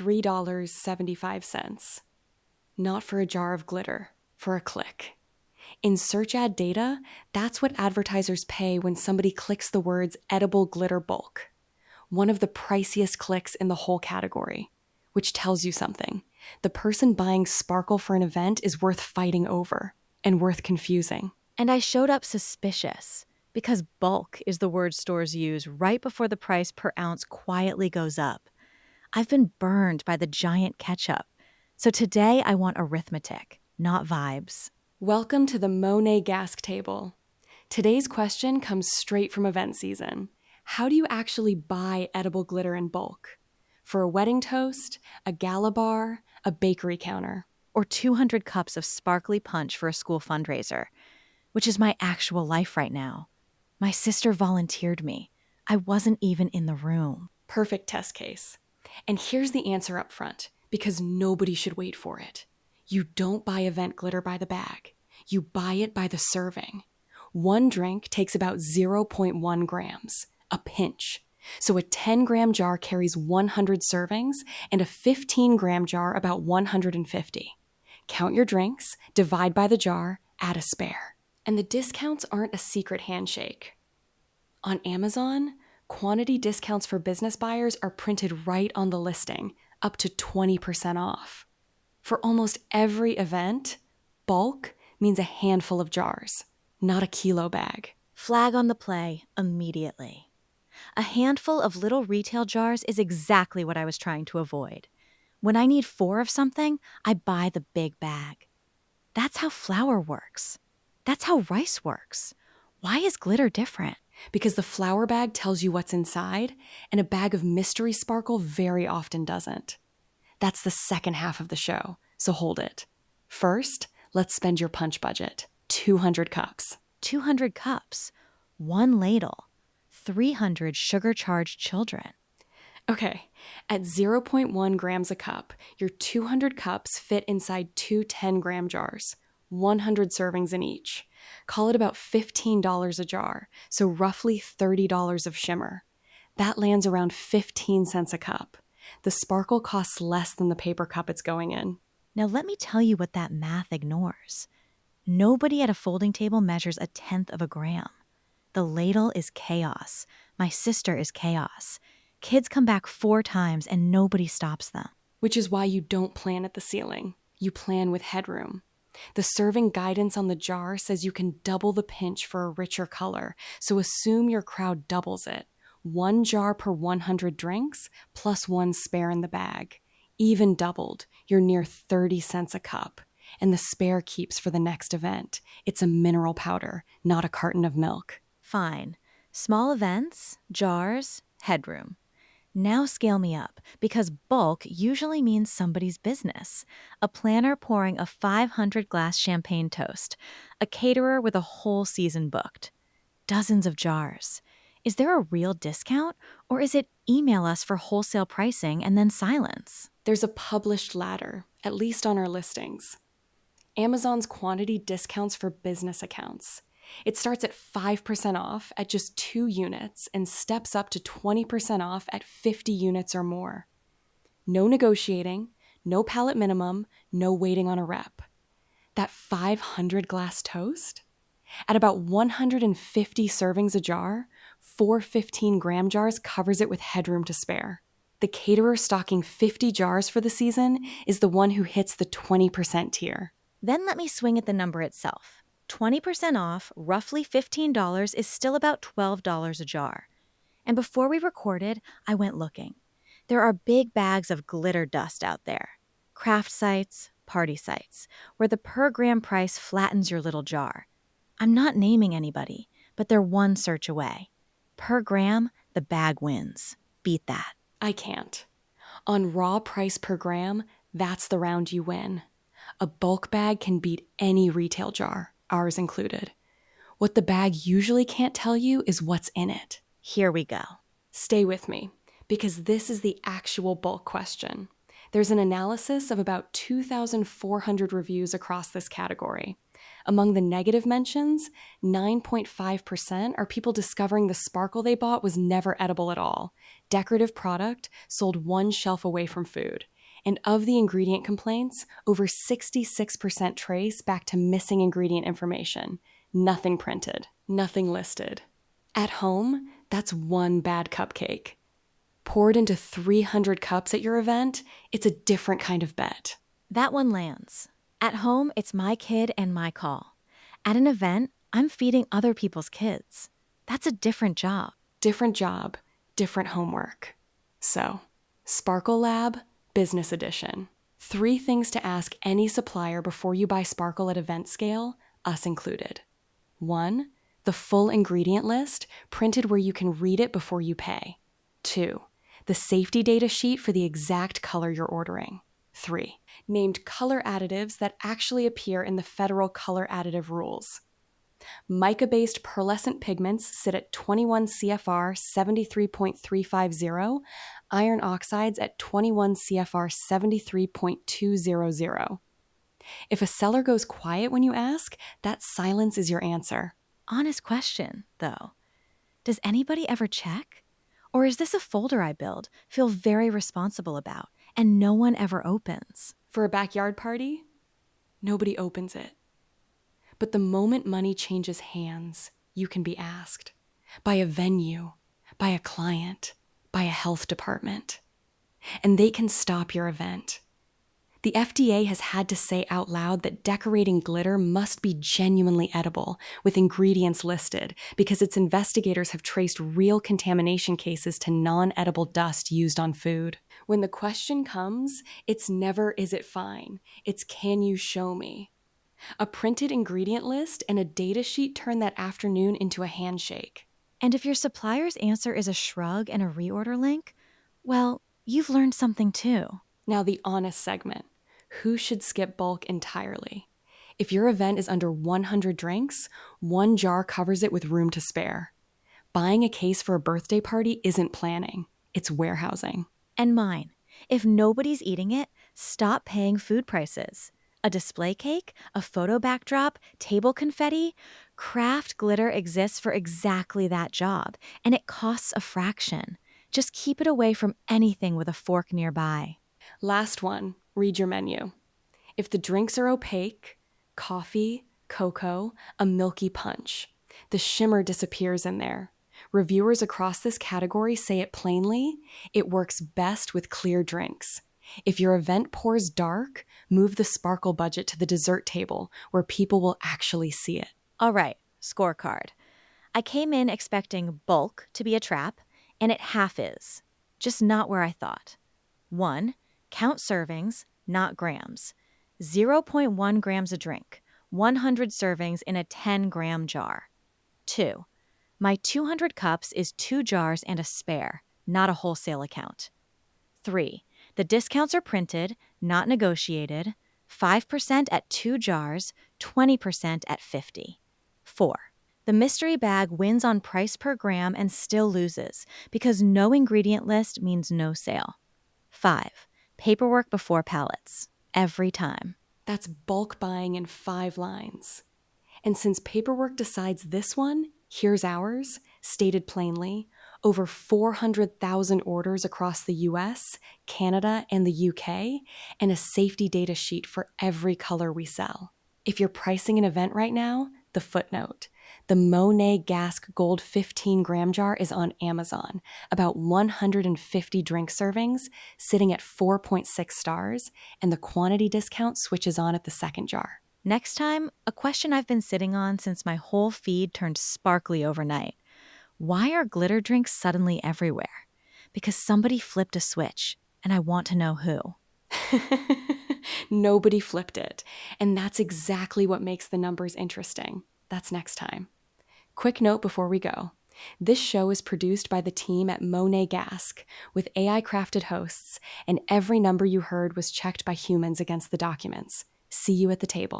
$3.75. Not for a jar of glitter, for a click. In search ad data, that's what advertisers pay when somebody clicks the words edible glitter bulk, one of the priciest clicks in the whole category, which tells you something. The person buying sparkle for an event is worth fighting over and worth confusing. And I showed up suspicious because bulk is the word stores use right before the price per ounce quietly goes up. I've been burned by the giant ketchup. So today I want arithmetic, not vibes. Welcome to the Monégasque Table. Today's question comes straight from event season. How do you actually buy edible glitter in bulk? For a wedding toast, a gala bar, a bakery counter. Or 200 cups of sparkly punch for a school fundraiser, which is my actual life right now. My sister volunteered me. I wasn't even in the room. Perfect test case. And here's the answer up front, because nobody should wait for it. You don't buy event glitter by the bag. You buy it by the serving. One drink takes about 0.1 grams, a pinch. So a 10-gram jar carries 100 servings and a 15-gram jar about 150. Count your drinks, divide by the jar, add a spare. And the discounts aren't a secret handshake. On Amazon, quantity discounts for business buyers are printed right on the listing, up to 20% off. For almost every event, bulk means a handful of jars, not a kilo bag. Flag on the play immediately. A handful of little retail jars is exactly what I was trying to avoid. When I need 4 of something, I buy the big bag. That's how flour works. That's how rice works. Why is glitter different? Because the flour bag tells you what's inside, and a bag of mystery sparkle very often doesn't. That's the second half of the show, so hold it. First, let's spend your punch budget. 200 cups. 200 cups. 1 ladle. 300 sugar-charged children. Okay, at 0.1 grams a cup, your 200 cups fit inside 2 10-gram jars, 100 servings in each. Call it about $15 a jar, so roughly $30 of shimmer. That lands around 15 cents a cup. The sparkle costs less than the paper cup it's going in. Now let me tell you what that math ignores. Nobody at a folding table measures 1/10 of a gram. The ladle is chaos. My sister is chaos. Kids come back 4 times and nobody stops them. Which is why you don't plan at the ceiling. You plan with headroom. The serving guidance on the jar says you can double the pinch for a richer color, so assume your crowd doubles it. 1 jar per 100 drinks, plus 1 spare in the bag. Even doubled, you're near 30 cents a cup. And the spare keeps for the next event. It's a mineral powder, not a carton of milk. Fine. Small events, jars, headroom. Now scale me up, because bulk usually means somebody's business. A planner pouring a 500-glass champagne toast. A caterer with a whole season booked. Dozens of jars. Is there a real discount, or is it email us for wholesale pricing and then silence? There's a published ladder, at least on our listings. Amazon's quantity discounts for business accounts. It starts at 5% off at just 2 units and steps up to 20% off at 50 units or more. No negotiating, no pallet minimum, no waiting on a rep. That 500 glass toast? At about 150 servings a jar, 4 15-gram jars covers it with headroom to spare. The caterer stocking 50 jars for the season is the one who hits the 20% tier. Then let me swing at the number itself. 20% off, roughly $15, is still about $12 a jar. And before we recorded, I went looking. There are big bags of glitter dust out there. Craft sites, party sites, where the per gram price flattens your little jar. I'm not naming anybody, but they're one search away. Per gram, the bag wins. Beat that. I can't. On raw price per gram, that's the round you win. A bulk bag can beat any retail jar, ours included. What the bag usually can't tell you is what's in it. Here we go. Stay with me, because this is the actual bulk question. There's an analysis of about 2,400 reviews across this category. Among the negative mentions, 9.5% are people discovering the sparkle they bought was never edible at all. Decorative product sold one shelf away from food. And of the ingredient complaints, over 66% trace back to missing ingredient information. Nothing printed, nothing listed. At home, that's one bad cupcake. Poured into 300 cups at your event, it's a different kind of bet. That one lands. At home, it's my kid and my call. At an event, I'm feeding other people's kids. That's a different job. Different job, different homework. So, Sparkle Lab, Business Edition. 3 things to ask any supplier before you buy sparkle at event scale, us included. 1, the full ingredient list, printed where you can read it before you pay. 2, the safety data sheet for the exact color you're ordering. 3, named color additives that actually appear in the federal color additive rules. Mica-based pearlescent pigments sit at 21 CFR 73.350, iron oxides at 21 CFR 73.200. If a seller goes quiet when you ask, that silence is your answer. Honest question, though. Does anybody ever check? Or is this a folder I build, feel very responsible about, and no one ever opens? For a backyard party, nobody opens it. But the moment money changes hands, you can be asked. By a venue, by a client, by a health department. And they can stop your event. The FDA has had to say out loud that decorating glitter must be genuinely edible, with ingredients listed, because its investigators have traced real contamination cases to non-edible dust used on food. When the question comes, it's never, is it fine? It's, can you show me? A printed ingredient list and a data sheet turn that afternoon into a handshake. And if your supplier's answer is a shrug and a reorder link, well, you've learned something too. Now the honest segment. Who should skip bulk entirely? If your event is under 100 drinks, 1 jar covers it with room to spare. Buying a case for a birthday party isn't planning, it's warehousing. And mine. If nobody's eating it, stop paying food prices. A display cake, a photo backdrop, table confetti, craft glitter exists for exactly that job, and it costs a fraction. Just keep it away from anything with a fork nearby. Last one, read your menu. If the drinks are opaque, coffee, cocoa, a milky punch, the shimmer disappears in there. Reviewers across this category say it plainly, it works best with clear drinks. If your event pours dark, move the sparkle budget to the dessert table where people will actually see it. All right, scorecard. I came in expecting bulk to be a trap, and it half is. Just not where I thought. 1, count servings, not grams. 0.1 grams a drink, 100 servings in a 10-gram jar. 2, my 200 cups is 2 jars and a spare, not a wholesale account. 3, the discounts are printed, not negotiated, 5% at 2 jars, 20% at 50. 4, the mystery bag wins on price per gram and still loses because no ingredient list means no sale. 5, paperwork before pallets, every time. That's bulk buying in 5 lines. And since paperwork decides this one, here's ours, stated plainly, over 400,000 orders across the US, Canada, and the UK, and a safety data sheet for every color we sell. If you're pricing an event right now, the footnote. The Monégasque Gold 15-gram jar is on Amazon, about 150 drink servings, sitting at 4.6 stars, and the quantity discount switches on at the second jar. Next time, a question I've been sitting on since my whole feed turned sparkly overnight. Why are glitter drinks suddenly everywhere? Because somebody flipped a switch, and I want to know who. Nobody flipped it, and that's exactly what makes the numbers interesting. That's next time. Quick note before we go. This show is produced by the team at Monégasque with AI-crafted hosts, and every number you heard was checked by humans against the documents. See you at the table.